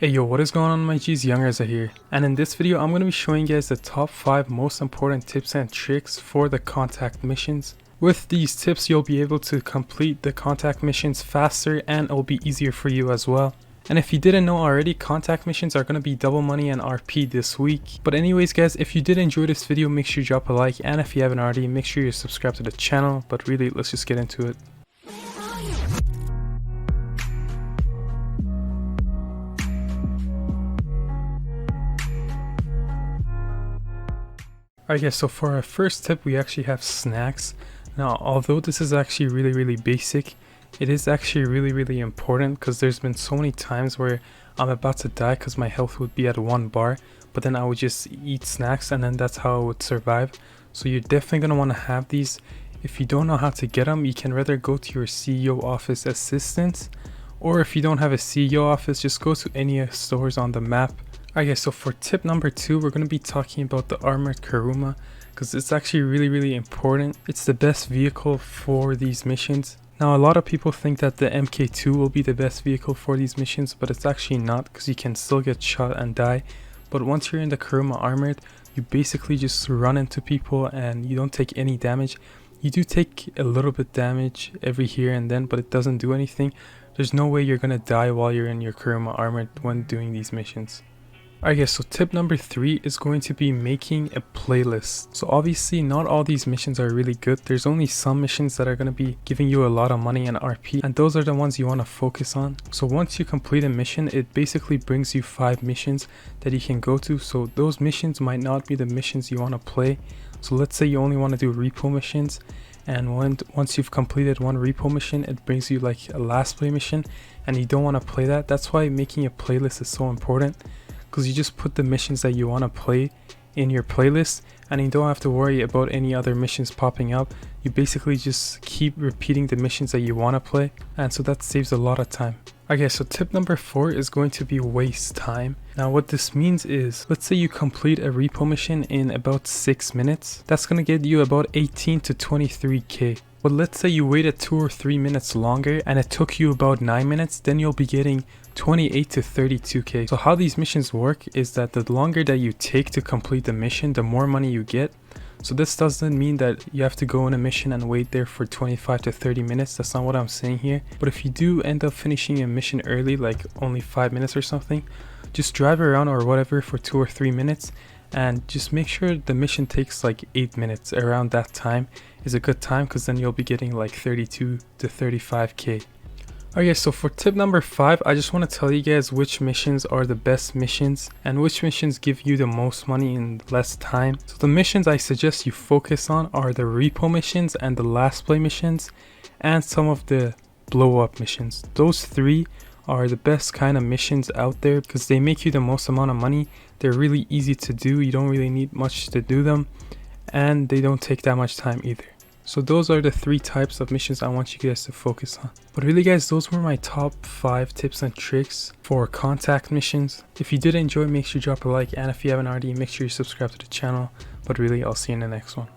Hey yo, what is going on my G's? Young Reza here, and in this video I'm going to be showing you guys the top 5 most important tips and tricks for the contact missions. With these tips you'll be able to complete the contact missions faster and it'll be easier for you as well. And if you didn't know already, contact missions are going to be double money and RP this week. But anyways guys, if you did enjoy this video, make sure you drop a like, and if you haven't already, make sure you subscribe to the channel. But really, let's just get into it. Alright guys, so for our first tip we actually have snacks. Now although this is actually really basic, it is actually really important, because there's been so many times where I'm about to die because my health would be at 1 bar, but then I would just eat snacks and then that's how I would survive. So you're definitely going to want to have these. If you don't know how to get them, you can rather go to your CEO office assistant, or if you don't have a CEO office, just go to any stores on the map. Alright guys, so for tip number 2, we're going to be talking about the Armored Kuruma, because it's actually really important. It's the best vehicle for these missions. Now a lot of people think that the MK2 will be the best vehicle for these missions, but it's actually not, because you can still get shot and die. But once you're in the Kuruma Armored, you basically just run into people and you don't take any damage. You do take a little bit damage every here and then, but it doesn't do anything. There's no way you're going to die while you're in your Kuruma Armored when doing these missions. Alright guys, so tip number 3 is going to be making a playlist. So obviously not all these missions are really good. There's only some missions that are going to be giving you a lot of money and RP, and those are the ones you want to focus on. So once you complete a mission, it basically brings you 5 missions that you can go to. So those missions might not be the missions you want to play. So let's say you only want to do repo missions, and once you've completed one repo mission, it brings you like a last play mission, and you don't want to play that. That's why making a playlist is so important, because you just put the missions that you want to play in your playlist and you don't have to worry about any other missions popping up. You basically just keep repeating the missions that you want to play, and so that saves a lot of time. Okay, so tip number 4 is going to be waste time. Now what this means is, let's say you complete a repo mission in about 6 minutes. That's going to get you about 18 to 23k. But let's say you waited 2 or 3 minutes longer and it took you about 9 minutes, then you'll be getting 28 to 32k. So how these missions work is that the longer that you take to complete the mission, the more money you get. So this doesn't mean that you have to go on a mission and wait there for 25 to 30 minutes. That's not what I'm saying here. But if you do end up finishing a mission early, like only 5 minutes or something, just drive around or whatever for 2 or 3 minutes and just make sure the mission takes like 8 minutes. Around that time is a good time, because then you'll be getting like 32 to 35k. Okay, so for tip number 5, I just want to tell you guys which missions are the best missions and which missions give you the most money in less time. So the missions I suggest you focus on are the repo missions and the last play missions and some of the blow up missions. Those 3 are the best kind of missions out there because they make you the most amount of money. They're really easy to do. You don't really need much to do them, and they don't take that much time either. So those are the 3 types of missions I want you guys to focus on. But really guys, those were my top 5 tips and tricks for contact missions. If you did enjoy, make sure you drop a like, and if you haven't already, make sure you subscribe to the channel. But really, I'll see you in the next one.